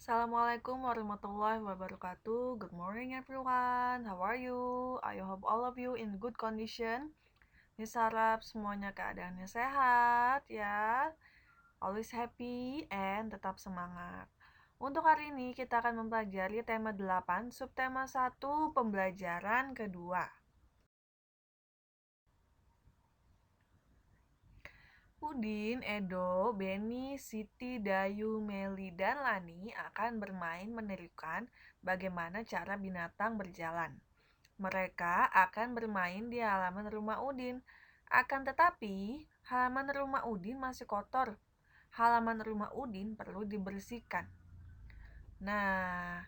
Assalamualaikum warahmatullahi wabarakatuh. Good morning everyone. How are you? I hope all of you in good condition. Miss harap semuanya keadaannya sehat ya. Always happy and tetap semangat. Untuk hari ini kita akan mempelajari tema 8, subtema 1, pembelajaran kedua. Udin, Edo, Beni, Siti, Dayu, Meli, dan Lani akan bermain menirukan bagaimana cara binatang berjalan. Mereka akan bermain di halaman rumah Udin. Akan tetapi, halaman rumah Udin masih kotor. Halaman rumah Udin perlu dibersihkan. Nah,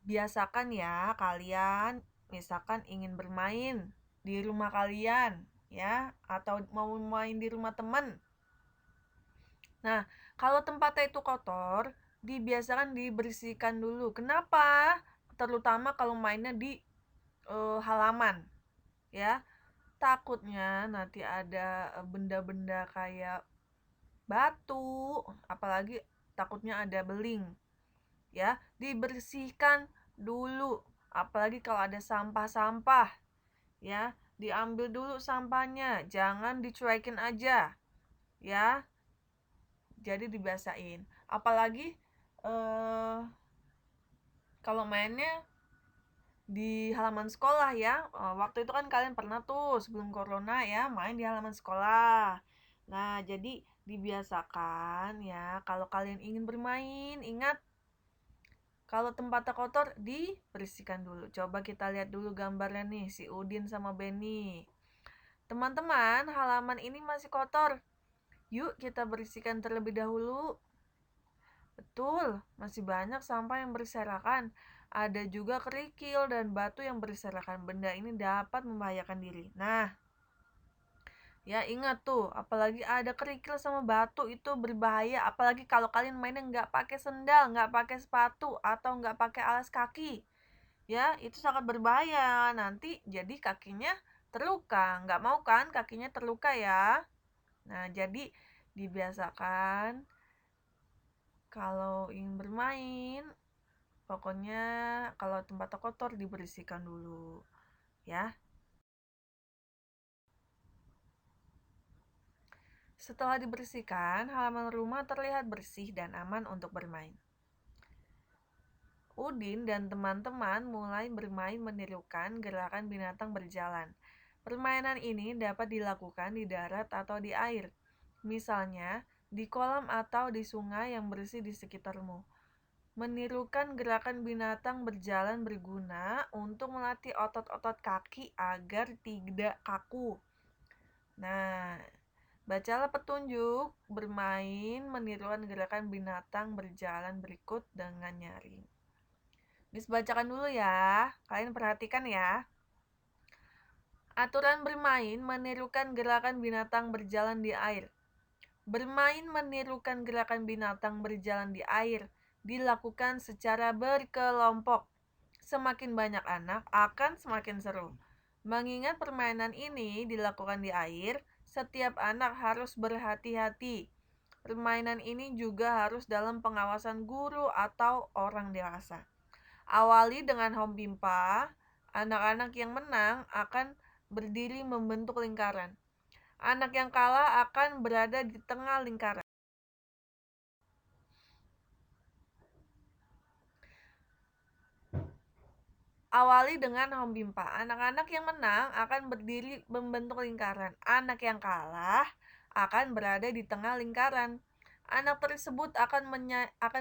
biasakan ya kalian misalkan ingin bermain di rumah kalian ya, atau mau main di rumah teman. Nah, kalau tempatnya itu kotor, dibiasakan dibersihkan dulu. Kenapa? Terutama kalau mainnya di halaman, ya. Takutnya nanti ada benda-benda kayak batu, apalagi takutnya ada beling. Ya, dibersihkan dulu. Apalagi kalau ada sampah-sampah, ya, diambil dulu sampahnya, jangan dicuekin aja. Ya, jadi dibiasain, apalagi kalau mainnya di halaman sekolah ya. Waktu itu kan kalian pernah tuh sebelum corona ya main di halaman sekolah. Nah, jadi dibiasakan ya, kalau kalian ingin bermain, ingat kalau tempatnya kotor dibersihkan dulu. Coba kita lihat dulu gambarnya nih, si Udin sama Beni. Teman-teman, halaman ini masih kotor. Yuk kita bersihkan terlebih dahulu. Betul, masih banyak sampah yang berserakan. Ada juga kerikil dan batu yang berserakan. Benda ini dapat membahayakan diri. Nah, ya ingat tuh, apalagi ada kerikil sama batu itu berbahaya. Apalagi kalau kalian mainnya nggak pakai sendal, nggak pakai sepatu, atau nggak pakai alas kaki. Ya, itu sangat berbahaya. Nanti jadi kakinya terluka. Nggak mau kan kakinya terluka ya. Nah, jadi dibiasakan kalau ingin bermain, pokoknya kalau tempatnya kotor dibersihkan dulu, ya. Setelah dibersihkan, halaman rumah terlihat bersih dan aman untuk bermain. Udin dan teman-teman mulai bermain menirukan gerakan binatang berjalan. Permainan ini dapat dilakukan di darat atau di air, misalnya di kolam atau di sungai yang bersih di sekitarmu. Menirukan gerakan binatang berjalan berguna untuk melatih otot-otot kaki agar tidak kaku. Nah, bacalah petunjuk bermain menirukan gerakan binatang berjalan berikut dengan nyaring. Miss bacakan dulu ya, kalian perhatikan ya. Aturan bermain menirukan gerakan binatang berjalan di air. Bermain menirukan gerakan binatang berjalan di air dilakukan secara berkelompok. Semakin banyak anak akan semakin seru. Mengingat permainan ini dilakukan di air, setiap anak harus berhati-hati. Permainan ini juga harus dalam pengawasan guru atau orang dewasa. Awali dengan home pimpa. Anak-anak yang menang akan berdiri membentuk lingkaran. Anak yang kalah akan berada di tengah lingkaran. Awali dengan home pimpa. Anak-anak yang menang akan berdiri membentuk lingkaran. Anak yang kalah akan berada di tengah lingkaran. Anak tersebut akan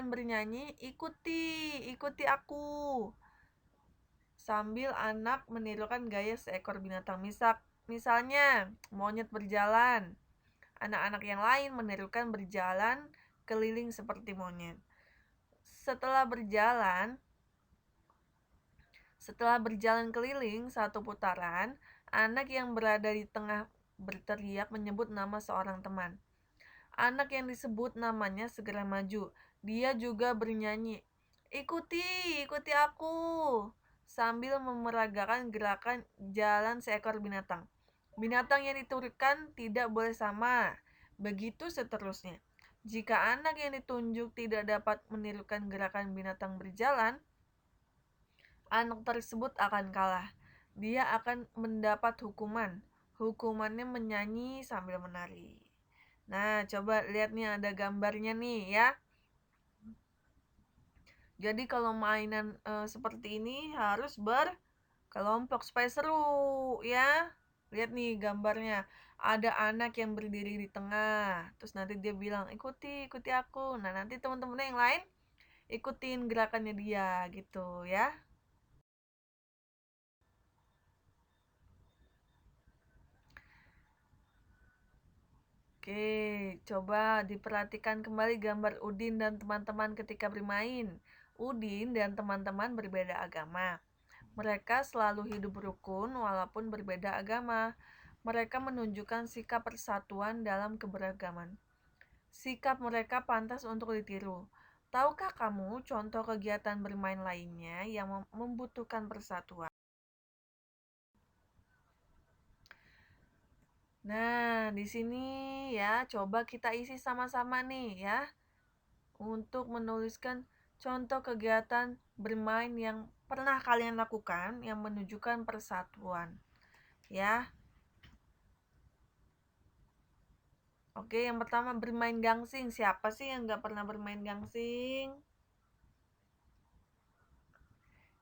bernyanyi, ikuti aku. Sambil anak menirukan gaya seekor binatang. Misalnya, monyet berjalan. Anak-anak yang lain menirukan berjalan keliling seperti monyet. Setelah berjalan keliling satu putaran, anak yang berada di tengah berteriak menyebut nama seorang teman. Anak yang disebut namanya segera maju. Dia juga bernyanyi, ikuti aku, sambil memeragakan gerakan jalan seekor binatang. Binatang yang diturunkan tidak boleh sama. Begitu seterusnya. Jika anak yang ditunjuk tidak dapat menirukan gerakan binatang berjalan, anak tersebut akan kalah. Dia akan mendapat hukuman. Hukumannya menyanyi sambil menari. Nah, coba lihat nih ada gambarnya nih ya. Jadi kalau mainan seperti ini harus berkelompok supaya seru ya. Lihat nih gambarnya. Ada anak yang berdiri di tengah. Terus nanti dia bilang, ikuti aku. Nah, nanti teman-teman yang lain ikutin gerakannya dia gitu ya. Oke, coba diperhatikan kembali gambar Udin dan teman-teman ketika bermain. Udin dan teman-teman berbeda agama. Mereka selalu hidup rukun walaupun berbeda agama. Mereka menunjukkan sikap persatuan dalam keberagaman. Sikap mereka pantas untuk ditiru. Tahukah kamu contoh kegiatan bermain lainnya yang membutuhkan persatuan? Nah, di sini ya, coba kita isi sama-sama nih ya, untuk menuliskan contoh kegiatan bermain yang pernah kalian lakukan yang menunjukkan persatuan. Ya, oke, yang pertama bermain gangsing. Siapa sih yang nggak pernah bermain gangsing?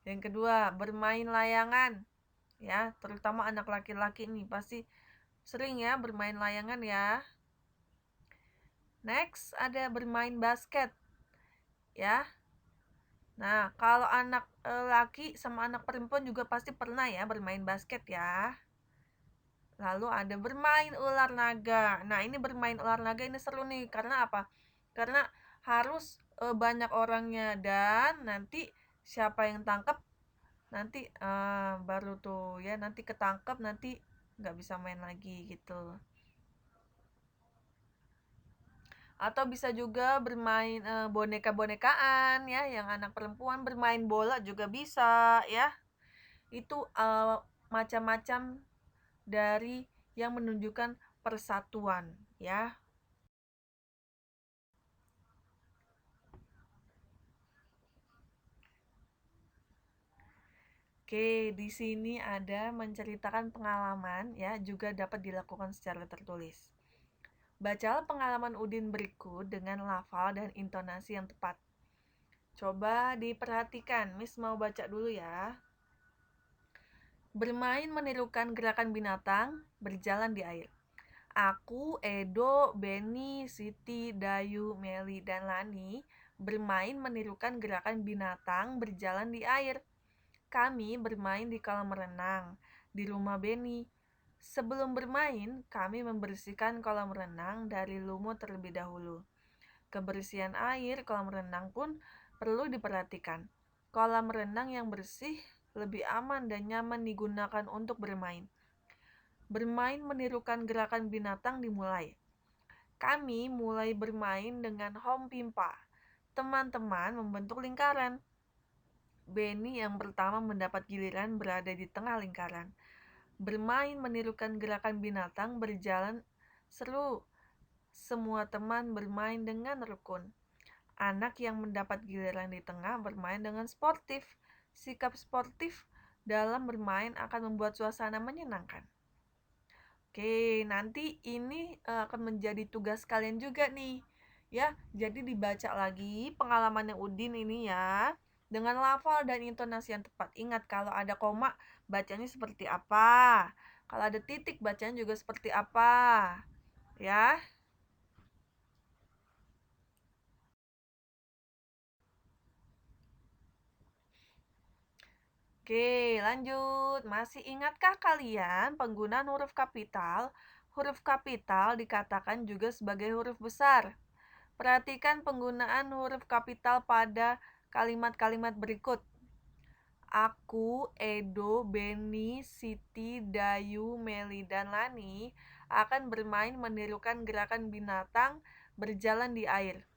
Yang kedua, bermain layangan. Ya, terutama anak laki-laki nih pasti sering ya bermain layangan ya. Next, ada bermain basket. Ya. Nah, kalau anak laki sama anak perempuan juga pasti pernah ya bermain basket ya. Lalu ada bermain ular naga. Nah, ini bermain ular naga ini seru nih. Karena apa? Karena harus banyak orangnya dan nanti siapa yang tangkap nanti baru tuh ya nanti ketangkep nanti nggak bisa main lagi gitu. Atau bisa juga bermain boneka-bonekaan ya, yang anak perempuan bermain bola juga bisa ya. Itu macam-macam dari yang menunjukkan persatuan ya. Oke, di sini ada menceritakan pengalaman ya, juga dapat dilakukan secara tertulis. Bacalah pengalaman Udin berikut dengan lafal dan intonasi yang tepat. Coba diperhatikan, Miss mau baca dulu ya. Bermain menirukan gerakan binatang berjalan di air. Aku, Edo, Benny, Siti, Dayu, Meli, dan Lani bermain menirukan gerakan binatang berjalan di air. Kami bermain di kolam renang di rumah Benny. Sebelum bermain, kami membersihkan kolam renang dari lumut terlebih dahulu. Kebersihan air kolam renang pun perlu diperhatikan. Kolam renang yang bersih lebih aman dan nyaman digunakan untuk bermain. Bermain menirukan gerakan binatang dimulai. Kami mulai bermain dengan home pimpa. Teman-teman membentuk lingkaran. Benny yang pertama mendapat giliran berada di tengah lingkaran. Bermain menirukan gerakan binatang berjalan seru. Semua teman bermain dengan rukun. Anak yang mendapat giliran di tengah bermain dengan sportif. Sikap sportif dalam bermain akan membuat suasana menyenangkan. Oke, nanti ini akan menjadi tugas kalian juga nih. Ya, jadi dibaca lagi pengalamannya Udin ini ya. Dengan lafal dan intonasi yang tepat. Ingat kalau ada koma bacanya seperti apa. Kalau ada titik bacanya juga seperti apa. Ya. Oke, lanjut. Masih ingatkah kalian penggunaan huruf kapital? Huruf kapital dikatakan juga sebagai huruf besar. Perhatikan penggunaan huruf kapital pada kalimat-kalimat berikut. Aku, Edo, Benny, Siti, Dayu, Meli, dan Lani akan bermain menirukan gerakan binatang berjalan di air.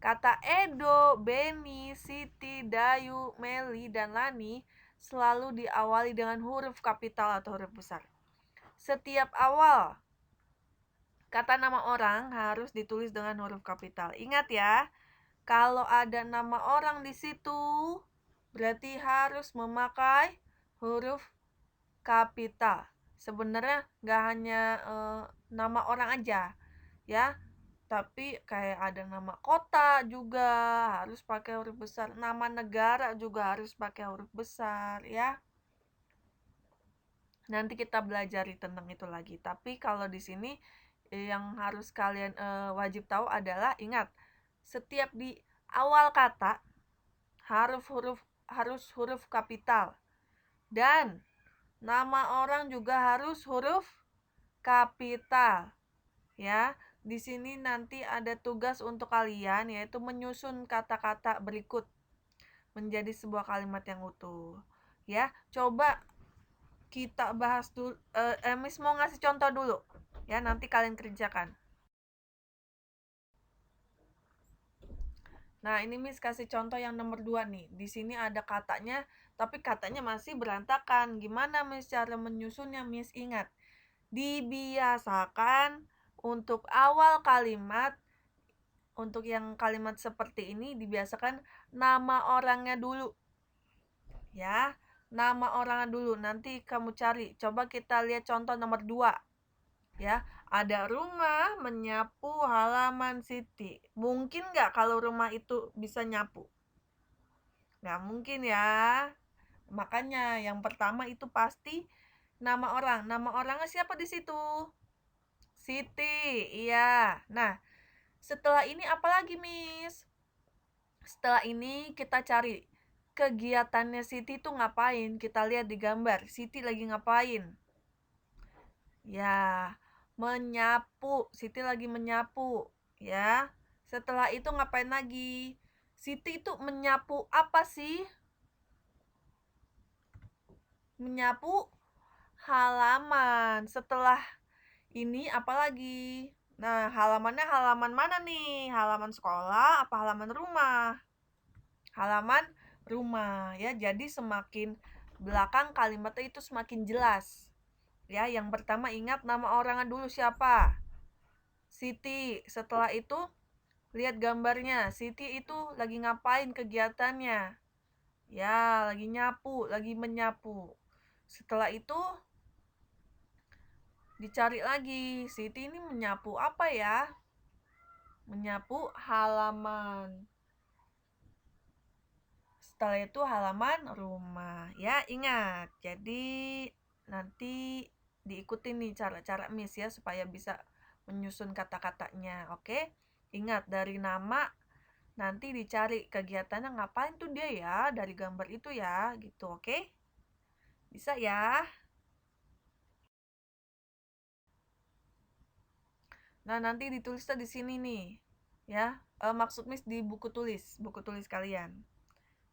Kata Edo, Benny, Siti, Dayu, Meli, dan Lani selalu diawali dengan huruf kapital atau huruf besar. Setiap awal Kata nama orang harus ditulis dengan huruf kapital. Ingat ya, kalau ada nama orang di situ, berarti harus memakai huruf kapital. Sebenarnya nggak hanya nama orang aja, ya, tapi kayak ada nama kota juga harus pakai huruf besar, nama negara juga harus pakai huruf besar, ya. Nanti kita belajar tentang itu lagi. Tapi kalau di sini yang harus kalian wajib tahu adalah, ingat, setiap di awal kata harus huruf kapital, dan nama orang juga harus huruf kapital, ya. Di sini nanti ada tugas untuk kalian, yaitu menyusun kata-kata berikut menjadi sebuah kalimat yang utuh, ya. Coba kita bahas dulu. Miss mau ngasih contoh dulu, ya, nanti kalian kerjakan. Nah, ini Miss kasih contoh yang nomor 2 nih. Di sini ada katanya, tapi katanya masih berantakan. Gimana Miss cara menyusunnya? Miss ingat, dibiasakan untuk awal kalimat, untuk yang kalimat seperti ini dibiasakan nama orangnya dulu, ya. Nama orangnya dulu. Nanti kamu cari. Coba kita lihat contoh nomor 2. Ya, ada rumah menyapu halaman Siti. Mungkin nggak kalau rumah itu bisa nyapu? Nggak mungkin ya. Makanya yang pertama itu pasti nama orang. Nama orangnya siapa di situ? Siti. Iya. Nah, setelah ini apa lagi, Miss? Setelah ini kita cari kegiatannya Siti tuh ngapain. Kita lihat di gambar. Siti lagi ngapain? Ya, menyapu. Siti lagi menyapu, ya. Setelah itu ngapain lagi? Siti itu menyapu apa sih? Menyapu halaman. Setelah ini apa lagi? Nah, halamannya halaman mana nih? Halaman sekolah apa halaman rumah? Halaman rumah, ya. Jadi semakin belakang kalimatnya itu semakin jelas. Ya, yang pertama ingat nama orangnya dulu siapa? Siti. Setelah itu lihat gambarnya. Siti itu lagi ngapain kegiatannya? Ya, lagi nyapu, lagi menyapu. Setelah itu dicari lagi. Siti ini menyapu apa ya? Menyapu halaman. Setelah itu halaman rumah. Ya, ingat. Jadi nanti diikutin nih cara-cara Miss ya, supaya bisa menyusun kata-katanya. Oke? Ingat, dari nama nanti dicari kegiatannya ngapain tuh dia ya, dari gambar itu ya, gitu. Oke? Bisa ya? Nah, nanti ditulisnya di sini nih. Ya, maksud Miss di buku tulis kalian.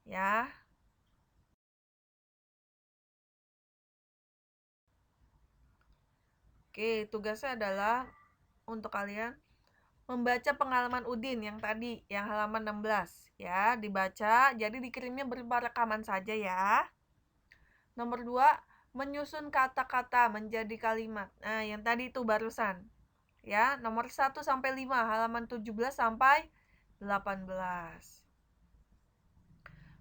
Ya. Oke, tugasnya adalah untuk kalian membaca pengalaman Udin yang tadi, yang halaman 16. Ya, dibaca, jadi dikirimnya berupa rekaman saja ya. Nomor 2, menyusun kata-kata menjadi kalimat. Nah, yang tadi itu barusan. Ya, nomor 1 sampai 5, halaman 17 sampai 18.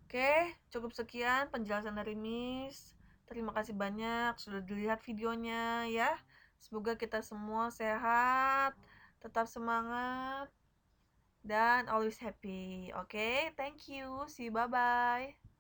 Oke, cukup sekian penjelasan dari Miss. Terima kasih banyak sudah dilihat videonya ya. Semoga kita semua sehat, tetap semangat, dan always happy. Oke, thank you. See you, bye-bye.